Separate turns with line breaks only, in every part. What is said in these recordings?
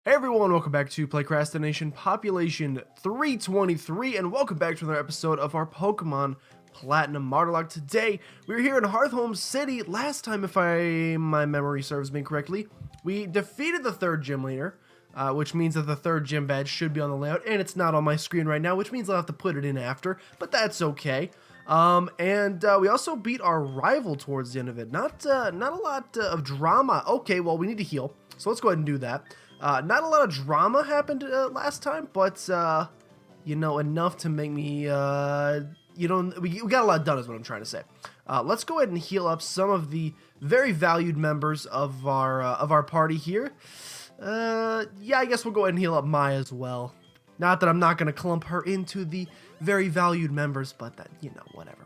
Hey everyone, welcome back to PlaycrastiNation Population 323, and welcome back to another episode of our Pokemon Platinum MARTYRLOCKE. Today, we're here in Hearthome City. Last time, if my memory serves me correctly, we defeated the third gym leader, which means that the third gym badge should be on the layout, and it's not on my screen right now, which means I'll have to put it in after, but that's okay. We also beat our rival towards the end of it. Not a lot of drama. Okay, well, we need to heal, so let's go ahead and do that. Not a lot of drama happened last time, but, you know, enough to make me, we got a lot done is what I'm trying to say. Let's go ahead and heal up some of the very valued members of our party here. Yeah, I guess we'll go ahead and heal up Maya as well. Not that I'm not going to clump her into the very valued members, but that, you know, whatever.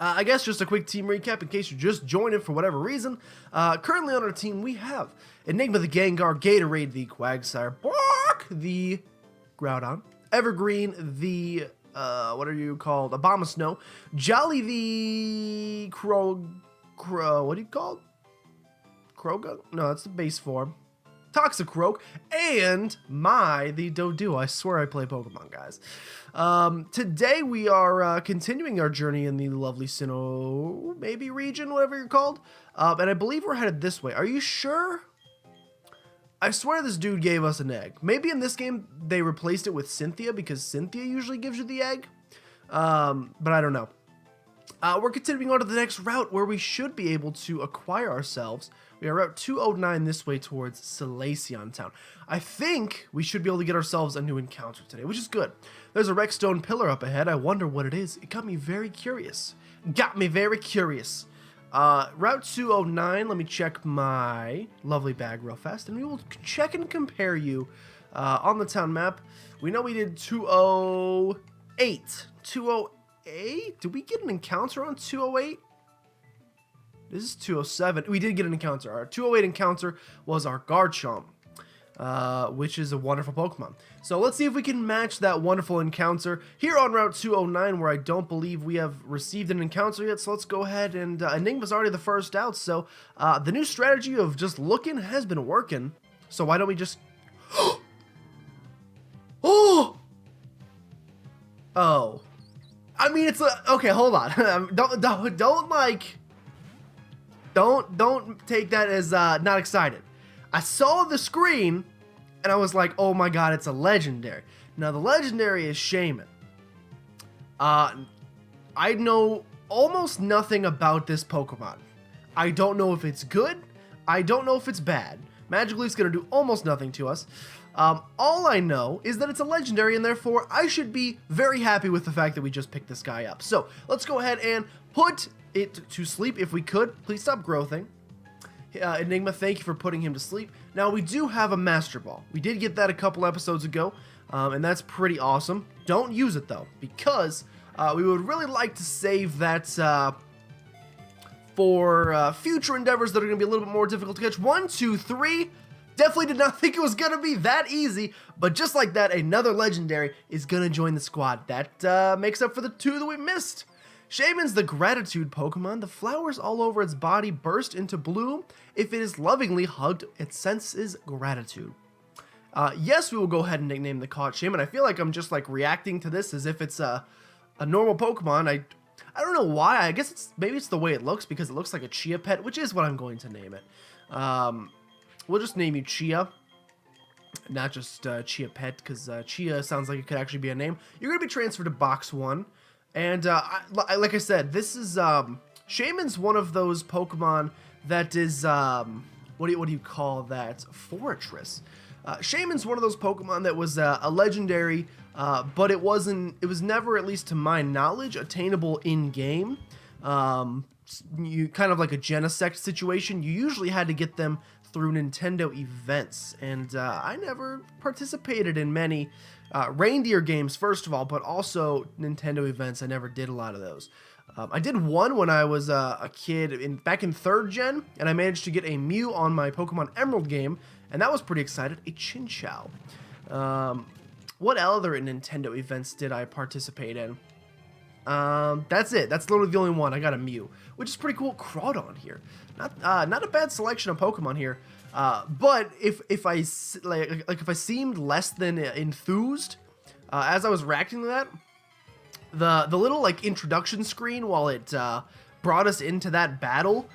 I guess just a quick team recap in case you're just joining for whatever reason. Currently on our team, we have Enigma the Gengar, Gatorade the Quagsire, Bark the Groudon, Evergreen the, what are you called, Abomasnow, Jolly the Crow, what are you called? Kroga? No, that's the base form. Toxicroak, and the Doduo. I swear I play Pokemon, guys. Today we are continuing our journey in the lovely Sinnoh, maybe region, whatever you're called. And I believe we're headed this way. Are you sure? I swear this dude gave us an egg. Maybe in this game they replaced it with Cynthia because Cynthia usually gives you the egg. But I don't know. We're continuing on to the next route where we should be able to acquire ourselves. We are Route 209 this way towards Salacion Town. I think we should be able to get ourselves a new encounter today, which is good. There's a Rexstone pillar up ahead. I wonder what it is. It got me very curious. Route 209, let me check my lovely bag real fast, and we will check and compare you on the town map. We know we did 208. 208? Did we get an encounter on 208? This is 207. We did get an encounter. Our 208 encounter was our Garchomp, which is a wonderful Pokemon. So let's see if we can match that wonderful encounter here on Route 209, where I don't believe we have received an encounter yet. So let's go ahead and Enigma's already the first out. So the new strategy of just looking has been working. So why don't we just... Oh! Oh. I mean, it's a... Okay, hold on. Don't take that as not excited. I saw the screen and I was like, oh my god, it's a legendary. Now the legendary is Shaman. I know almost nothing about this Pokemon. I don't know if it's good. I don't know if it's bad. Magically, it's going to do almost nothing to us. All I know is that it's a legendary, and therefore I should be very happy with the fact that we just picked this guy up. So let's go ahead and put it to sleep if we could. Please stop growthing. Enigma, thank you for putting him to sleep. Now we do have a Master Ball. We did get that a couple episodes ago, and that's pretty awesome. Don't use it though, because we would really like to save that for future endeavors that are going to be a little bit more difficult to catch. 1, 2, 3. Definitely did not think it was going to be that easy, but just like that, another legendary is going to join the squad. That makes up for the 2 that we missed. Shaman's the Gratitude Pokemon. The flowers all over its body burst into bloom. If it is lovingly hugged, it senses gratitude. Yes, we will go ahead and nickname the caught Shaman. I feel like I'm just like reacting to this as if it's a normal Pokemon. I don't know why. I guess maybe it's the way it looks, because it looks like a Chia pet, which is what I'm going to name it. We'll just name you Chia, not just Chia Pet, because Chia sounds like it could actually be a name. You're going to be transferred to Box 1, and like I said, this is, Shaman's one of those Pokemon that is, what do you call that? Fortress. Shaman's one of those Pokemon that was a legendary, but it was never, at least to my knowledge, attainable in-game. You kind of like a Genesect situation. You usually had to get them through Nintendo events, and I never participated in many reindeer games, first of all, but also Nintendo events. I never did a lot of those. I did one when I was a kid back in 3rd gen, and I managed to get a Mew on my Pokemon Emerald game, and that was pretty excited. A Chinchou. What other Nintendo events did I participate in? That's it. That's literally the only one. I got a Mew, which is pretty cool. Crawdon here. Not a bad selection of Pokemon here. But if I if I seemed less than enthused as I was reacting to that, the little like introduction screen while it brought us into that battle,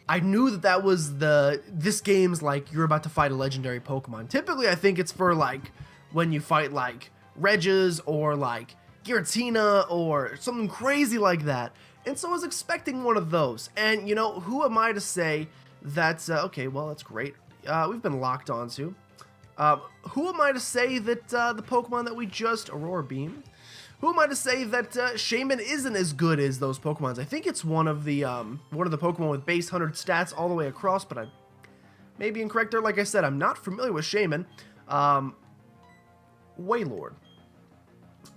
I knew that was this game's like you're about to fight a legendary Pokemon. Typically, I think it's for like when you fight like Regis or like Giratina or something crazy like that. And so I was expecting one of those. And you know, who am I to say that? Okay, well that's great. We've been locked onto. Who am I to say that the Pokemon that we just Aurora Beam? Who am I to say that Shaman isn't as good as those Pokemons? I think it's one of the Pokemon with base 100 stats all the way across, but I may be incorrect there. Like I said, I'm not familiar with Shaman. Wailord.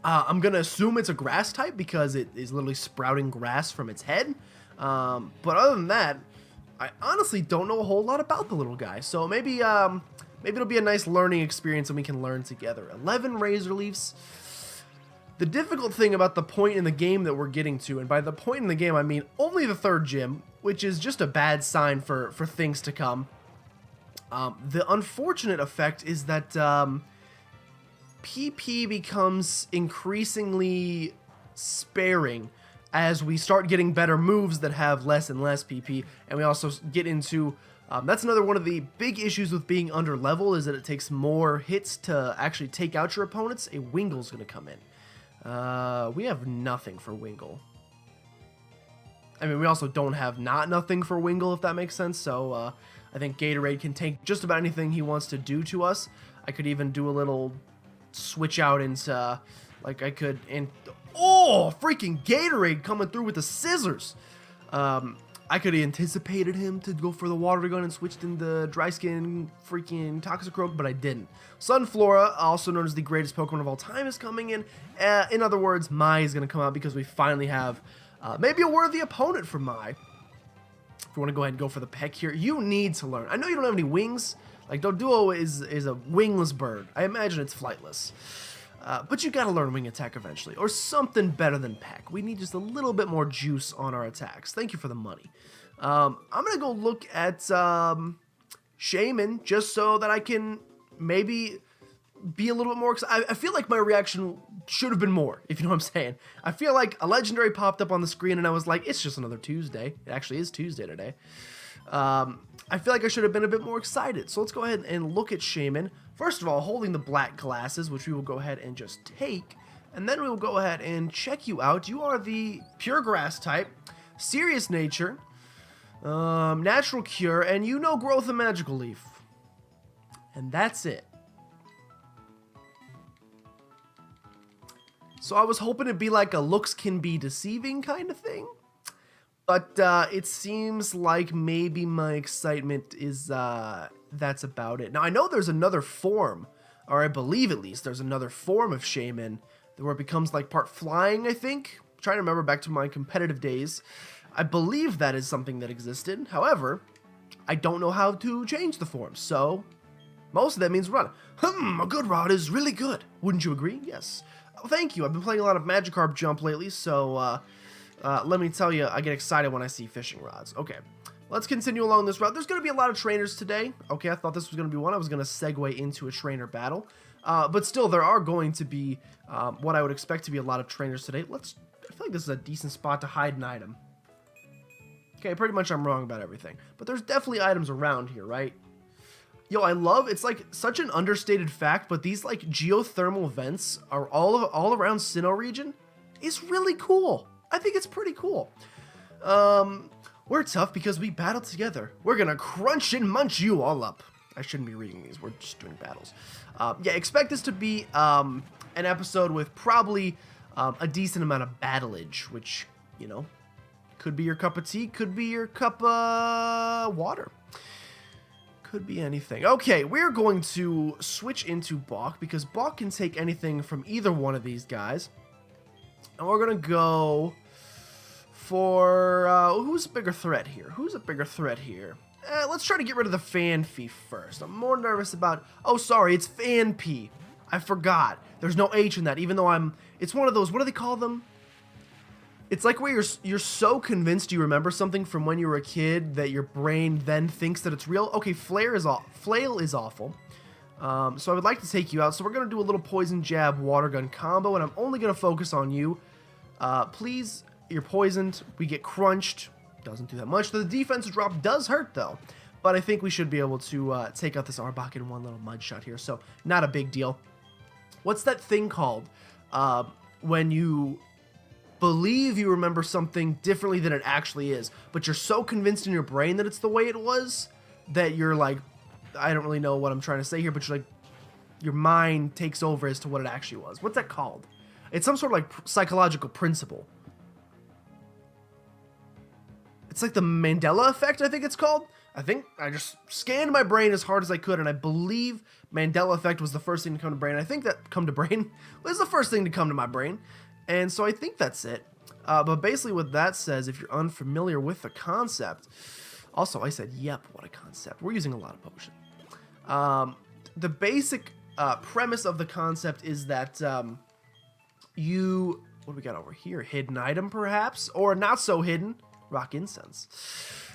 I'm gonna assume it's a grass type because it is literally sprouting grass from its head. But other than that, I honestly don't know a whole lot about the little guy. So maybe it'll be a nice learning experience and we can learn together. 11 Razor Leafs. The difficult thing about the point in the game that we're getting to, and by the point in the game I mean only the third gym, which is just a bad sign for things to come. The unfortunate effect is that PP becomes increasingly sparing as we start getting better moves that have less and less PP, and we also get into that's another one of the big issues with being under level, is that it takes more hits to actually take out your opponents. A Wingle's going to come in. We have nothing for Wingle. I mean, we also don't have nothing for Wingle, if that makes sense. So I think Gatorade can take just about anything he wants to do to us. I could even do a little switch out into, like I could, and oh, freaking Gatorade coming through with the scissors. I could have anticipated him to go for the water gun and switched into Dry Skin freaking Toxicroak, but I didn't. Sunflora, also known as the greatest Pokemon of all time, is coming in. In other words, Mai is going to come out because we finally have maybe a worthy opponent for Mai. If you want to go ahead and go for the peck here, you need to learn. I know you don't have any wings. Like, Doduo is a wingless bird. I imagine it's flightless. But you gotta learn Wing Attack eventually, or something better than Peck. We need just a little bit more juice on our attacks. Thank you for the money. I'm gonna go look at Shaman, just so that I can maybe be a little bit more excited. I feel like my reaction should have been more, if you know what I'm saying. I feel like a legendary popped up on the screen and I was like, it's just another Tuesday. It actually is Tuesday today. I feel like I should have been a bit more excited. So let's go ahead and look at Shaman. First of all, holding the black glasses, which we will go ahead and just take. And then we will go ahead and check you out. You are the pure grass type, serious nature, natural cure, and you know growth and magical leaf. And that's it. So I was hoping it'd be like a looks can be deceiving kind of thing. But it seems like maybe my excitement is, that's about it. Now, I know there's another form, or I believe at least there's another form of Shaman where it becomes like part flying, I think. I'm trying to remember back to my competitive days. I believe that is something that existed. However, I don't know how to change the form, so most of that means run. A good rod is really good. Wouldn't you agree? Yes. Oh, thank you. I've been playing a lot of Magikarp Jump lately, so, let me tell you, I get excited when I see fishing rods. Okay, let's continue along this route. There's going to be a lot of trainers today. Okay, I thought this was going to be one. I was going to segue into a trainer battle. But still, there are going to be what I would expect to be a lot of trainers today. I feel like this is a decent spot to hide an item. Okay, pretty much I'm wrong about everything. But there's definitely items around here, right? Yo, I love, it's like such an understated fact, but these like geothermal vents are all around Sinnoh region. It's really cool. I think it's pretty cool. We're tough because we battle together. We're gonna crunch and munch you all up. I shouldn't be reading these. We're just doing battles. Yeah, expect this to be an episode with probably a decent amount of battlage, which, you know, could be your cup of tea, could be your cup of water. Could be anything. Okay, we're going to switch into Balk because Balk can take anything from either one of these guys. And we're going to go for, who's a bigger threat here? Who's a bigger threat here? Let's try to get rid of the Fanpy first. I'm more nervous about, oh, sorry, it's Fanpy. I forgot. There's no H in that, even though it's one of those, what do they call them? It's like where you're so convinced you remember something from when you were a kid that your brain then thinks that it's real. Okay, flail is awful. So I would like to take you out. So we're going to do a little poison jab water gun combo, and I'm only going to focus on you. Please, you're poisoned. We get crunched. Doesn't do that much. The defensive drop does hurt, though. But I think we should be able to take out this Arbok in one little mud shot here. So not a big deal. What's that thing called when you believe you remember something differently than it actually is, but you're so convinced in your brain that it's the way it was that you're like, I don't really know what I'm trying to say here, but you're like, your mind takes over as to what it actually was. What's that called? It's some sort of like psychological principle. It's like the Mandela effect, I think it's called. I think I just scanned my brain as hard as I could, and I believe Mandela effect was the first thing to come to brain. I think that come to brain was the first thing to come to my brain. And so I think that's it. But basically what that says, if you're unfamiliar with the concept, also I said, yep, what a concept. We're using a lot of potion. The basic premise of the concept is that what do we got over here? Hidden item, perhaps? Or not so hidden, rock incense.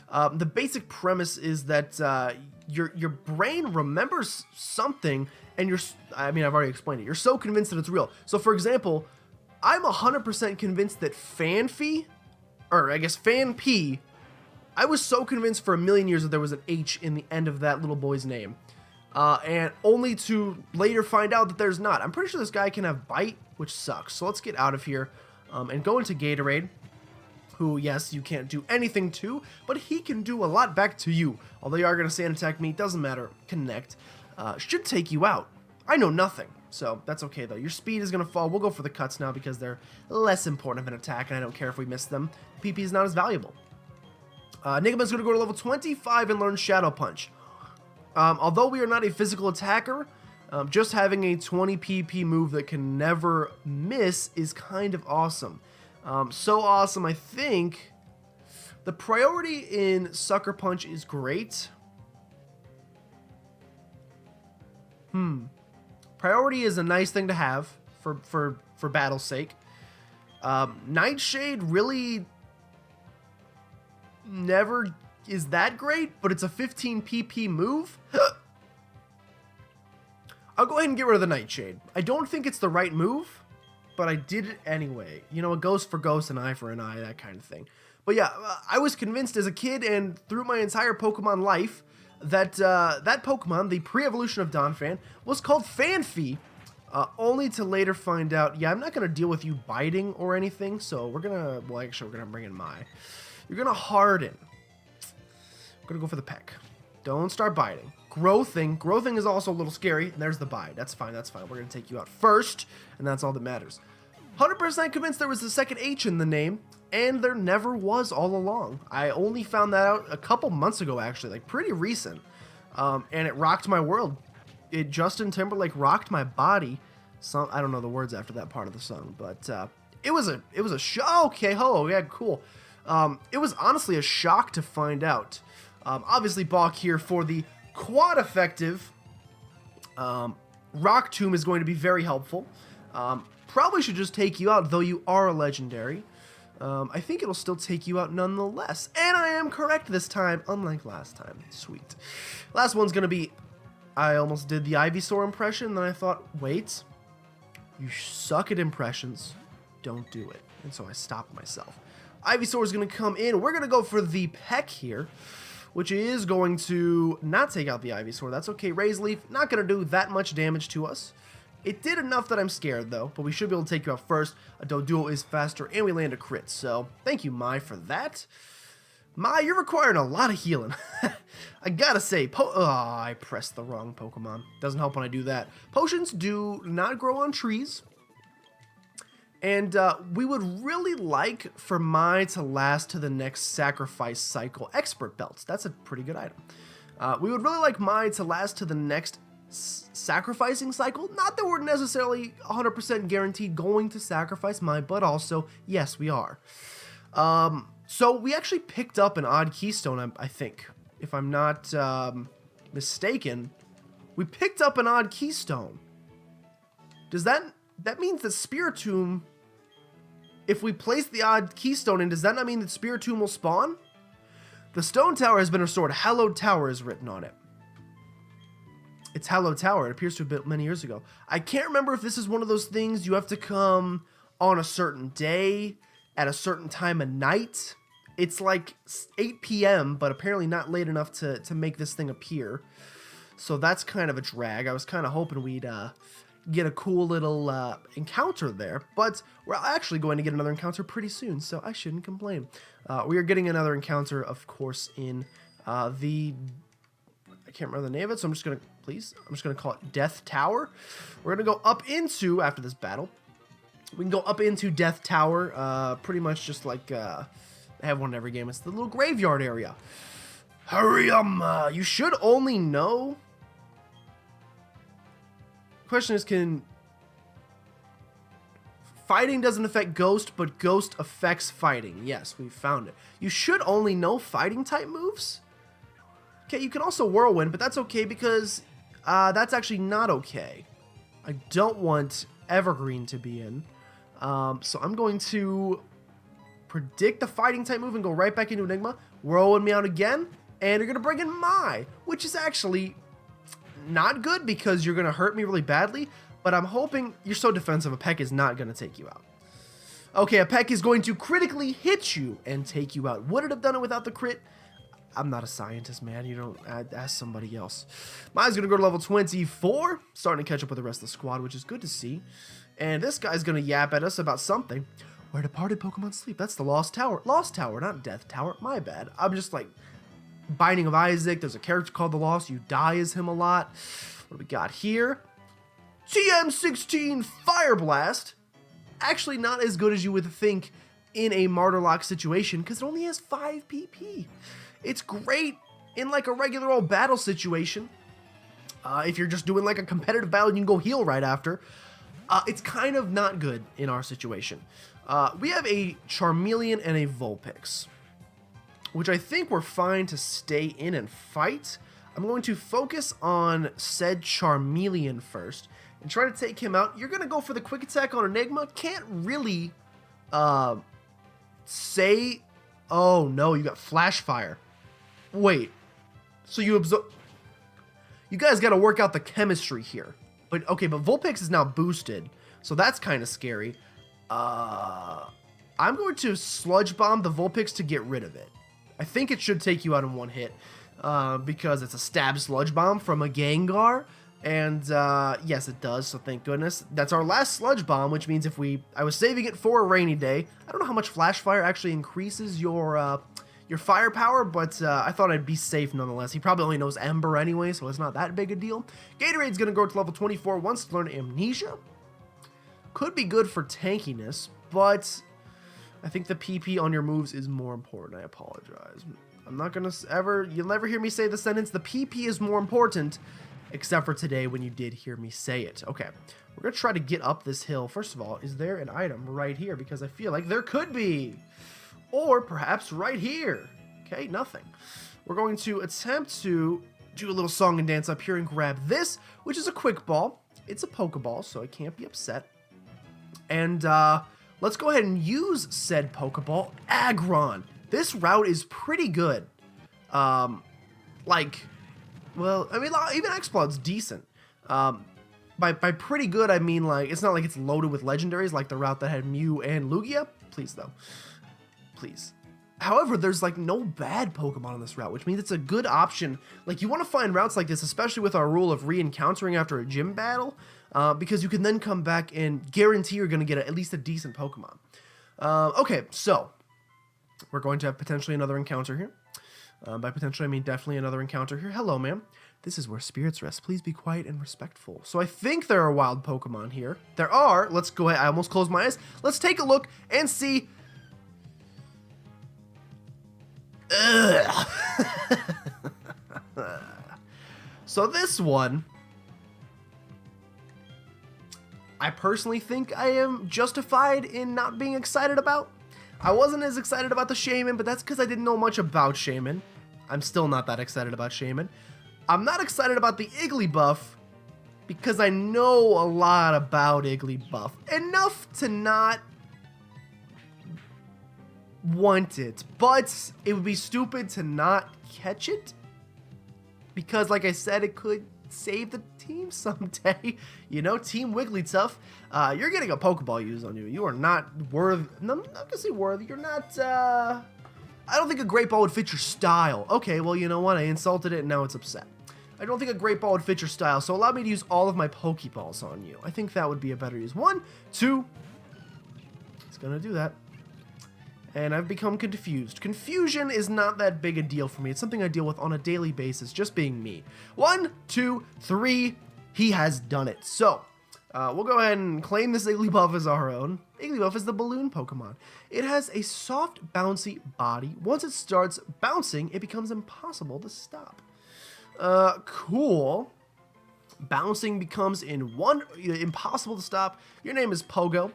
The basic premise is that your brain remembers something, and I've already explained it. You're so convinced that it's real. So for example, I'm 100% convinced that Fanpy, I was so convinced for a million years that there was an H in the end of that little boy's name. And only to later find out that there's not. I'm pretty sure this guy can have bite, which sucks. So let's get out of here and go into Gatorade, who, yes, you can't do anything to, but he can do a lot back to you. Although you are going to sand attack me, doesn't matter. Connect. Should take you out. I know nothing. So that's okay, though. Your speed is going to fall. We'll go for the cuts now because they're less important of an attack, and I don't care if we miss them. PP is not as valuable. Nigma's going to go to level 25 and learn Shadow Punch. Although we are not a physical attacker, just having a 20 PP move that can never miss is kind of awesome. So awesome, I think the priority in Sucker Punch is great. Priority is a nice thing to have for battle's sake. Nightshade really never is that great, but it's a 15 PP move. I'll go ahead and get rid of the Nightshade. I don't think it's the right move, but I did it anyway. You know, a ghost for ghost, an eye for an eye, that kind of thing. But yeah, I was convinced as a kid and through my entire Pokemon life that that Pokemon, the pre-evolution of Donphan, was called Fanpy, only to later find out, yeah, I'm not going to deal with you biting or anything, so we're going to, well, actually, we're going to bring in you're going to harden. We're going to go for the peck. Don't start biting. Growthing is also a little scary, and there's the bite. That's fine, We're going to take you out first, and that's all that matters. 100% convinced there was a second H in the name, and there never was all along. I only found that out a couple months ago, actually, like pretty recent, and it rocked my world. Justin Timberlake rocked my body. I don't know the words after that part of the song, but it was a show. Okay, yeah, cool. It was honestly a shock to find out. Obviously, Balk here for the quad effective. Rock Tomb is going to be very helpful. Probably should just take you out, though you are a legendary. I think it'll still take you out nonetheless. And I am correct this time, unlike last time. Sweet. Last one's going to be, I almost did the Ivysaur impression, then I thought, wait, you suck at impressions, don't do it. And so I stopped myself. Ivysaur is going to come in. We're going to go for the Peck here, which is going to not take out the Ivysaur. That's okay. Raise Leaf, not going to do that much damage to us. It did enough that I'm scared, though, but we should be able to take you out first. A Doduo is faster, and we land a crit, so thank you, Mai, for that. Mai, you're requiring a lot of healing. I gotta say, I pressed the wrong Pokemon. Doesn't help when I do that. Potions do not grow on trees, and we would really like for Mai to last to the next sacrifice cycle. Expert Belts, that's a pretty good item. We would really like Mai to last to the next sacrificing cycle. Not that we're necessarily 100% guaranteed going to sacrifice Mai, but also, yes, we are. So we actually picked up an odd keystone, I think. If I'm not mistaken, we picked up an odd keystone. Does that means that Spiritomb if we place the odd keystone in, does that not mean that Spiritomb will spawn? The stone tower has been restored. Hallowed Tower is written on it. It's Hallowed Tower. It appears to have been built many years ago. I can't remember if this is one of those things you have to come on a certain day at a certain time of night. It's like 8 p.m., but apparently not late enough to make this thing appear. So that's kind of a drag. I was kind of hoping we'd get a cool little encounter there, but we're actually going to get another encounter pretty soon, so I shouldn't complain. We are getting another encounter, of course, in the... I can't remember the name of it, so I'm just going to call it Death Tower. We're going to go up into, after this battle, we can go up into Death Tower, pretty much just like... I have one in every game. It's the little graveyard area. Hurry up! You should only know... Question is, can... Fighting doesn't affect Ghost, but Ghost affects fighting. Yes, we found it. You should only know fighting type moves. Okay, you can also Whirlwind, but that's okay because that's actually not okay. I don't want Evergreen to be in. So I'm going to predict the fighting type move and go right back into Enigma. Whirlwind me out again, and you're going to bring in Mai, which is actually not good because you're going to hurt me really badly, but I'm hoping you're so defensive, a Peck is not going to take you out. Okay, a Peck is going to critically hit you and take you out. Would it have done it without the crit? I'm not a scientist, man. You don't ask somebody else. Mai's going to go to level 24, starting to catch up with the rest of the squad, which is good to see. And this guy's going to yap at us about something. Where departed Pokemon sleep. That's the Lost Tower. Lost Tower, not Death Tower. My bad. I'm just like Binding of Isaac. There's a character called the Lost. You die as him a lot. What do we got here? TM16 Fire Blast. Actually not as good as you would think in a Martyrlocke situation because it only has 5 PP. It's great in like a regular old battle situation. If you're just doing like a competitive battle and you can go heal right after. It's kind of not good in our situation. We have a Charmeleon and a Vulpix, which I think we're fine to stay in and fight. I'm going to focus on said Charmeleon first and try to take him out. You're going to go for the quick attack on Enigma. Can't really say... Oh, no, you got Flash Fire. Wait. So you absorb... You guys got to work out the chemistry here. But okay, but Vulpix is now boosted, so that's kind of scary. I'm going to Sludge Bomb the Vulpix to get rid of it. I think it should take you out in one hit, because it's a stab Sludge Bomb from a Gengar, and yes, it does, so thank goodness. That's our last Sludge Bomb, which means if I was saving it for a rainy day. I don't know how much Flash Fire actually increases your firepower, but I thought I'd be safe nonetheless. He probably only knows Ember anyway, so it's not that big a deal. Gatorade's going to go to level 24, wants to learn Amnesia. Could be good for tankiness, but I think the PP on your moves is more important. I apologize. I'm not going to you'll never hear me say the sentence, the PP is more important, except for today when you did hear me say it. Okay, we're going to try to get up this hill. First of all, is there an item right here? Because I feel like there could be. Or perhaps right here. Okay, nothing. We're going to attempt to do a little song and dance up here and grab this, which is a quick ball. It's a Pokeball, so I can't be upset. And let's go ahead and use said Pokeball, Aggron. This route is pretty good. Like, well, I mean, even Explode's decent. By pretty good, I mean, like, it's not like it's loaded with legendaries like the route that had Mew and Lugia. Please, though. Please. However, there's like no bad Pokemon on this route, which means it's a good option. Like, you want to find routes like this, especially with our rule of re-encountering after a gym battle, because you can then come back and guarantee you're going to get at least a decent Pokemon. Okay, so we're going to have potentially another encounter here. By potentially, I mean definitely another encounter here. Hello, ma'am. This is where spirits rest. Please be quiet and respectful. So I think there are wild Pokemon here. There are. Let's go ahead. I almost closed my eyes. Let's take a look and see... So this one, I personally think I am justified in not being excited about. I wasn't as excited about the Shaman, but that's because I didn't know much about Shaman. I'm still not that excited about Shaman. I'm not excited about the Igglybuff because I know a lot about Igglybuff. Enough to not want it, but it would be stupid to not catch it because, like I said, it could save the team someday. You know, Team Wigglytuff, you're getting a Pokeball used on you. You are not worthy. No, I'm not gonna say worthy. You're not. I don't think a Great Ball would fit your style. Okay, well, you know what? I insulted it and now it's upset. I don't think a Great Ball would fit your style, so allow me to use all of my Pokeballs on you. I think that would be a better use. 1, 2. It's gonna do that. And I've become confused. Confusion is not that big a deal for me. It's something I deal with on a daily basis, just being me. 1, 2, 3. He has done it. So, we'll go ahead and claim this Igglybuff as our own. Igglybuff is the balloon Pokemon. It has a soft, bouncy body. Once it starts bouncing, it becomes impossible to stop. Cool. Bouncing becomes impossible to stop. Your name is Pogo.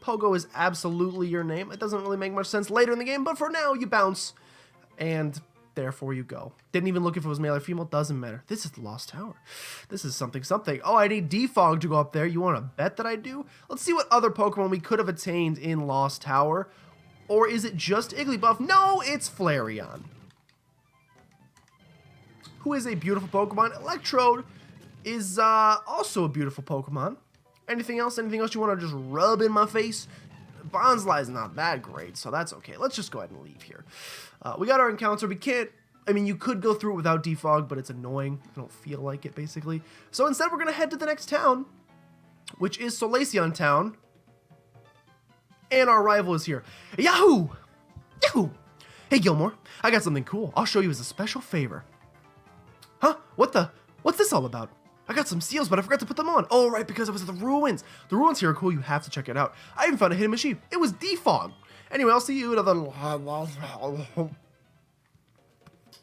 Pogo is absolutely your name. It doesn't really make much sense later in the game, but for now, you bounce, and therefore you go. Didn't even look if it was male or female. Doesn't matter. This is the Lost Tower. This is something. Oh, I need Defog to go up there. You want to bet that I do? Let's see what other Pokemon we could have attained in Lost Tower. Or is it just Igglybuff? No, it's Flareon, who is a beautiful Pokemon. Electrode is also a beautiful Pokemon. Anything else? Anything else you want to just rub in my face? Bonsly is not that great, so that's okay. Let's just go ahead and leave here. We got our encounter. We can't... I mean, you could go through it without Defog, but it's annoying. I don't feel like it, basically. So instead, we're going to head to the next town, which is Solaceon Town. And our rival is here. Yahoo! Yahoo! Hey, Gilmore. I got something cool. I'll show you as a special favor. Huh? What's this all about? I got some seals, but I forgot to put them on. Oh, right, because it was at the ruins. The ruins here are cool. You have to check it out. I even found a hidden machine. It was Defog. Anyway, I'll see you at the...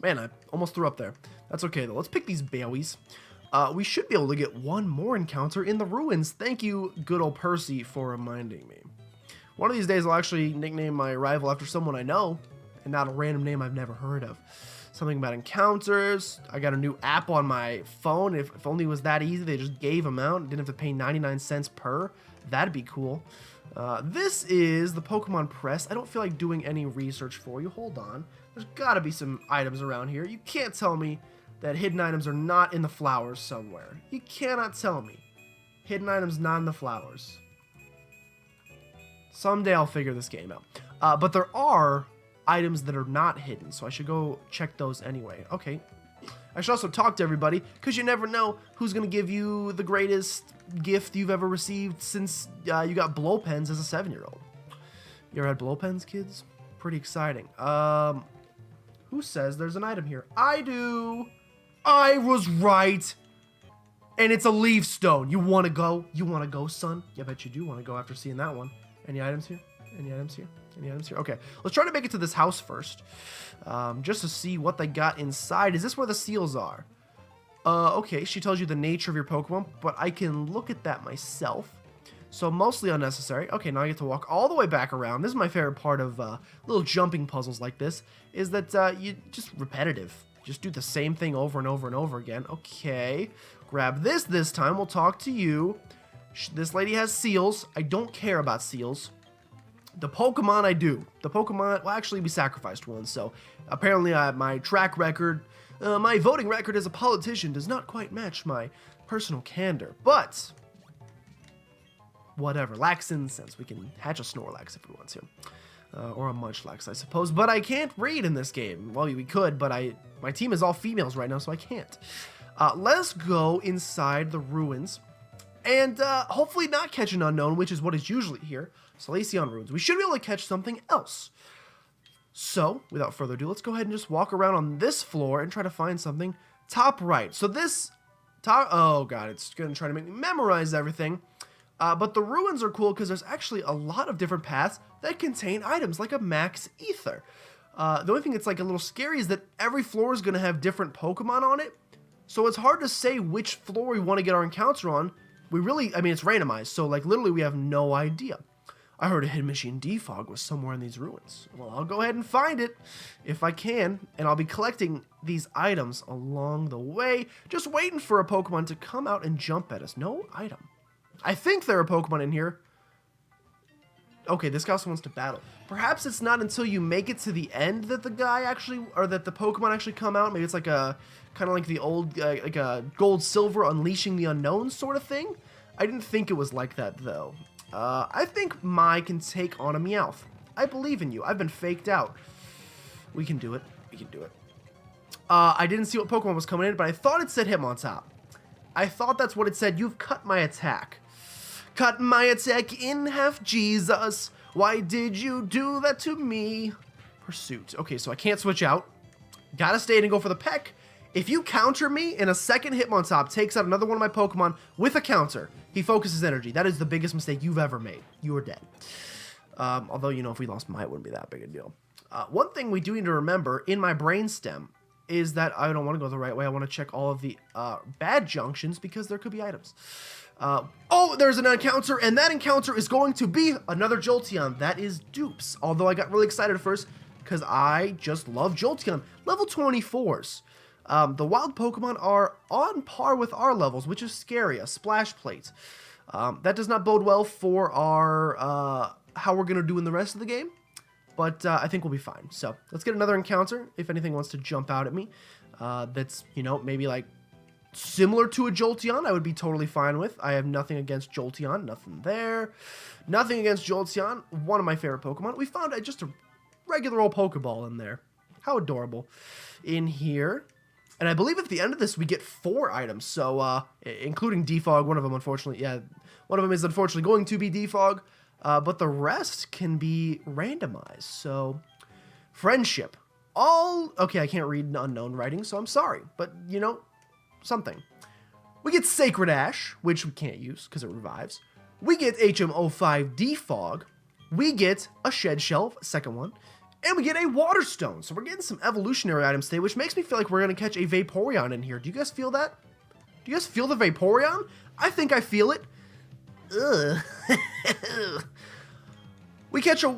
Man, I almost threw up there. That's okay, though. Let's pick these Baowies. We should be able to get one more encounter in the ruins. Thank you, good old Percy, for reminding me. One of these days, I'll actually nickname my rival after someone I know, and not a random name I've never heard of. Something about encounters. I got a new app on my phone. If only it was that easy, they just gave them out. Didn't have to pay 99 cents per. That'd be cool. This is the Pokemon Press. I don't feel like doing any research for you. Hold on. There's got to be some items around here. You can't tell me that hidden items are not in the flowers somewhere. You cannot tell me. Hidden items not in the flowers. Someday I'll figure this game out. But there are items that are not hidden, so I should go check those anyway. Okay. I should also talk to everybody, because you never know who's going to give you the greatest gift you've ever received since you got blow pens as a 7-year-old. You ever had blow pens, kids? Pretty exciting. Who says there's an item here? I do. I was right. And it's a leaf stone. You want to go? You want to go, son? Yeah, I bet you do want to go after seeing that one. Any items here? Any items here? Any items here? Okay, let's try to make it to this house first, just to see what they got inside. Is this where the seals are? Okay, she tells you the nature of your Pokemon, but I can look at that myself, so mostly unnecessary. Okay, now I get to walk all the way back around. This is my favorite part of little jumping puzzles like this, is that you just repetitive. Just do the same thing over and over and over again. Okay, grab this time. We'll talk to you. This lady has seals. I don't care about seals. The Pokemon I do. The Pokemon, well, actually we sacrificed one, so apparently my track record, my voting record as a politician does not quite match my personal candor, but whatever, lacks in sense. We can hatch a Snorlax if we want to, or a Munchlax, I suppose, but I can't breed in this game. Well, we could, but my team is all females right now, so I can't. Let's go inside the ruins, and hopefully not catch an unknown, which is what is usually here. Solaceon ruins. We should be able to catch something else. So, without further ado, let's go ahead and just walk around on this floor and try to find something top right. So this top... Oh, God. It's going to try to make me memorize everything. But the ruins are cool because there's actually a lot of different paths that contain items, like a max ether. The only thing that's like a little scary is that every floor is going to have different Pokemon on it. So it's hard to say which floor we want to get our encounter on. We really... I mean, it's randomized. So, like, literally, we have no idea. I heard a hidden machine Defog was somewhere in these ruins. Well, I'll go ahead and find it if I can, and I'll be collecting these items along the way, just waiting for a Pokemon to come out and jump at us. No item. I think there are Pokemon in here. Okay, this guy also wants to battle. Perhaps it's not until you make it to the end that the guy actually, or that the Pokemon actually come out. Maybe it's like a, kind of like the old, like a Gold Silver Unleashing the Unknown sort of thing. I didn't think it was like that, though. I think Mai can take on a Meowth. I believe in you. I've been faked out. We can do it. We can do it. I didn't see what Pokemon was coming in, but I thought it said Hitmontop. I thought that's what it said. You've cut my attack. Cut my attack in half, Jesus. Why did you do that to me? Pursuit. Okay, so I can't switch out. Gotta stay in and go for the peck. If you counter me in a second, Hitmontop takes out another one of my Pokemon with a counter. He focuses energy. That is the biggest mistake you've ever made. You are dead. Although, you know, if we lost Mai, it wouldn't be that big a deal. One thing we do need to remember in my brainstem is that I don't want to go the right way. I want to check all of the bad junctions because there could be items. Oh, there's an encounter, and that encounter is going to be another Jolteon. That is dupes. Although I got really excited at first because I just love Jolteon. Level 24s. The wild Pokemon are on par with our levels, which is scary. A Splash Plate. That does not bode well for our how we're going to do in the rest of the game. But I think we'll be fine. So let's get another encounter. If anything wants to jump out at me, that's, you know, maybe like similar to a Jolteon, I would be totally fine with. I have nothing against Jolteon. Nothing there. Nothing against Jolteon. One of my favorite Pokemon. We found just a regular old Pokeball in there. How adorable. In here. And I believe at the end of this, we get 4 items. So, including Defog. One of them, unfortunately, yeah. One of them is unfortunately going to be Defog. But the rest can be randomized. So, friendship. Okay, I can't read unknown writing, so I'm sorry. But, you know, something. We get Sacred Ash, which we can't use because it revives. We get HM05 Defog. We get a Shed Shell, second one. And we get a Water Stone. So we're getting some evolutionary items today, which makes me feel like we're going to catch a Vaporeon in here. Do you guys feel that? Do you guys feel the Vaporeon? I think I feel it. Ugh. We catch a...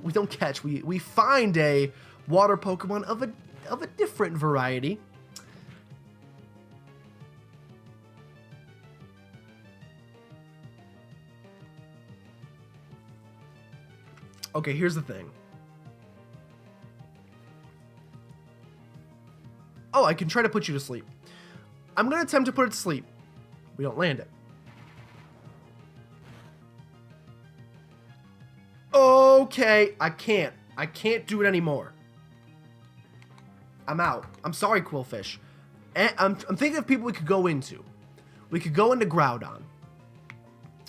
we don't catch. We find a water Pokemon of a different variety. Okay, here's the thing. Oh, I can try to put you to sleep. I'm going to attempt to put it to sleep. We don't land it. Okay, I can't. I can't do it anymore. I'm out. I'm sorry, Quillfish. I'm thinking of people we could go into. We could go into Groudon.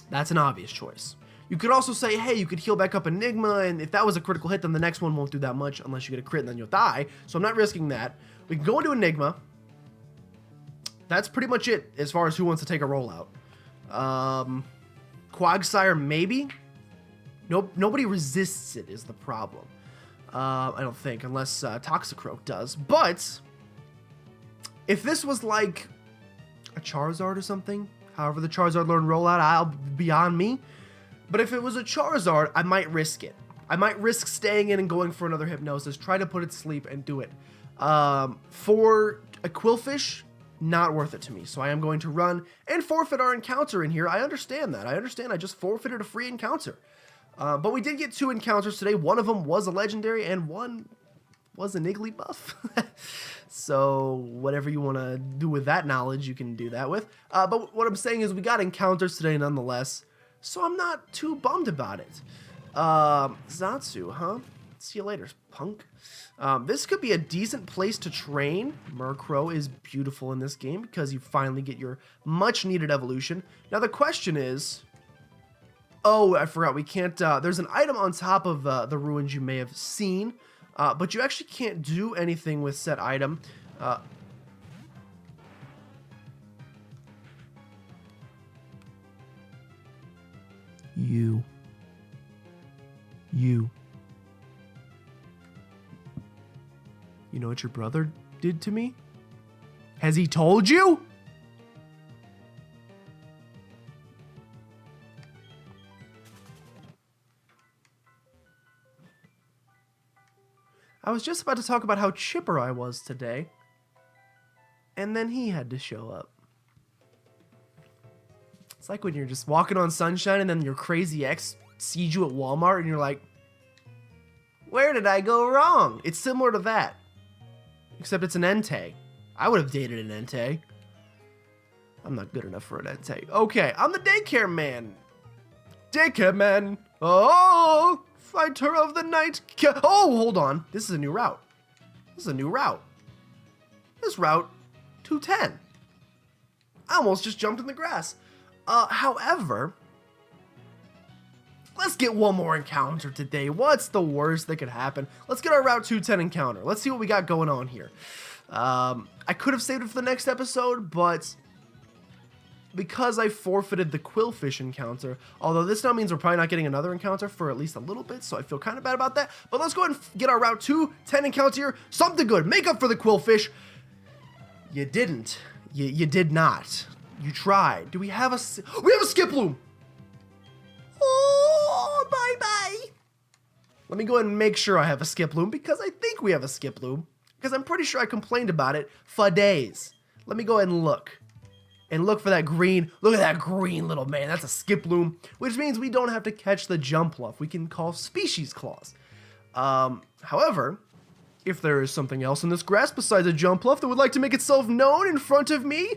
That's an obvious choice. You could also say, hey, you could heal back up Enigma, and if that was a critical hit, then the next one won't do that much unless you get a crit and then you'll die. So I'm not risking that. We can go into Enigma. That's pretty much it as far as who wants to take a rollout. Quagsire, maybe? Nope, nobody resists it is the problem. I don't think, unless Toxicroak does. But if this was like a Charizard or something, however the Charizard learned rollout, I'll be on me. But if it was a Charizard, I might risk it. I might risk staying in and going for another Hypnosis, try to put it to sleep and do it. For a Quillfish, not worth it to me. So I am going to run and forfeit our encounter in here. I understand that. I understand. I just forfeited a free encounter. But we did get 2 encounters today. One of them was a legendary and one was an Igglybuff. So whatever you want to do with that knowledge, you can do that with. But what I'm saying is we got encounters today nonetheless. So I'm not too bummed about it. Zatsu, huh? See you later, punk. This could be a decent place to train. Murkrow is beautiful in this game because you finally get your much-needed evolution. Now the question is... Oh, I forgot. We can't... there's an item on top of the ruins you may have seen, but you actually can't do anything with said item. You know what your brother did to me? Has he told you? I was just about to talk about how chipper I was today, and then he had to show up. It's like when you're just walking on sunshine and then your crazy ex sees you at Walmart and you're like, where did I go wrong? It's similar to that, except it's an Entei. I would have dated an Entei. I'm not good enough for an Entei. Okay, I'm the daycare man. Daycare man. Oh, fighter of the night. Oh, hold on. This is a new route. This is a new route. This route 210. I almost just jumped in the grass. However, let's get one more encounter today. What's the worst that could happen? Let's get our Route 210 encounter. Let's see what we got going on here. I could have saved it for the next episode, but because I forfeited the Quillfish encounter, although this now means we're probably not getting another encounter for at least a little bit, so I feel kind of bad about that. But let's go ahead and get our Route 210 encounter here. Something good. Make up for the Quillfish. You didn't. You did not. You tried. Do we have a... We have a Skiploom! Oh, bye-bye. Let me go ahead and make sure I have a Skiploom, because I think we have a Skiploom. Because I'm pretty sure I complained about it for days. Let me go ahead and look. And look for that green. Look at that green little man. That's a Skiploom. Which means we don't have to catch the Jumpluff. We can call Species Claws. However, if there is something else in this grass besides a Jumpluff that would like to make itself known in front of me...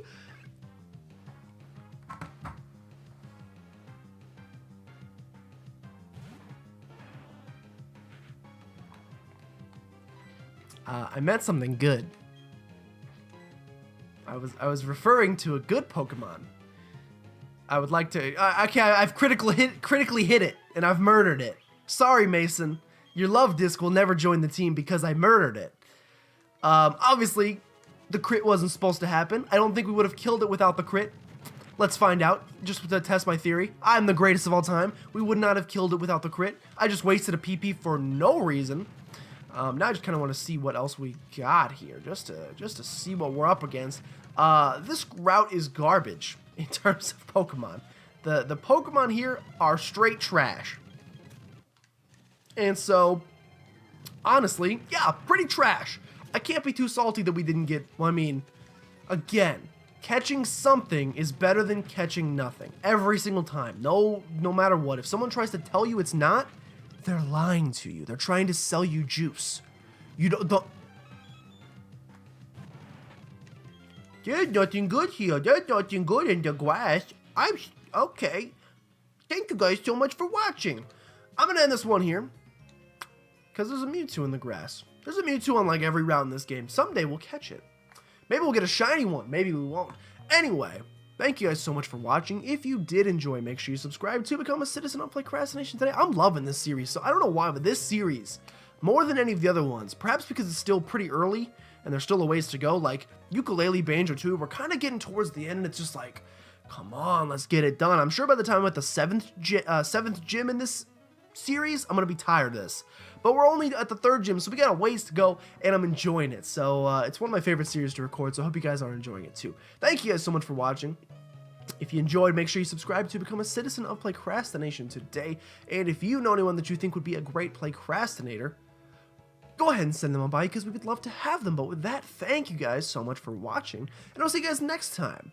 I meant something good. I was referring to a good Pokemon. I would like to. I've critically hit it, and I've murdered it. Sorry, Mason. Your love disc will never join the team because I murdered it. Obviously, the crit wasn't supposed to happen. I don't think we would have killed it without the crit. Let's find out. Just to test my theory, I'm the greatest of all time. We would not have killed it without the crit. I just wasted a PP for no reason. Now I just kind of want to see what else we got here, just to see what we're up against. This route is garbage in terms of Pokemon. The Pokemon here are straight trash. And so, honestly, yeah, pretty trash. I can't be too salty that we didn't get, well, I mean, again, catching something is better than catching nothing. Every single time, no matter what. If someone tries to tell you it's not, they're lying to you. They're trying to sell you juice. You don't... There's nothing good here. There's nothing good in the grass. Okay. Thank you guys so much for watching. I'm going to end this one here, because there's a Mewtwo in the grass. There's a Mewtwo on like every route in this game. Someday we'll catch it. Maybe we'll get a shiny one. Maybe we won't. Anyway, thank you guys so much for watching. If you did enjoy, make sure you subscribe to become a citizen on PlaycrastiNation today. I'm loving this series, so I don't know why, but this series, more than any of the other ones, perhaps because it's still pretty early and there's still a ways to go, like Ukulele Banjo 2, we're kind of getting towards the end and it's just like, come on, let's get it done. I'm sure by the time I'm at the seventh gym in this series, I'm going to be tired of this. But we're only at the 3rd gym, so we got a ways to go, and I'm enjoying it. So it's one of my favorite series to record, so I hope you guys are enjoying it too. Thank you guys so much for watching. If you enjoyed, make sure you subscribe to become a citizen of PlaycrastiNation today. And if you know anyone that you think would be a great Playcrastinator, go ahead and send them on by, because we would love to have them. But with that, thank you guys so much for watching, and I'll see you guys next time.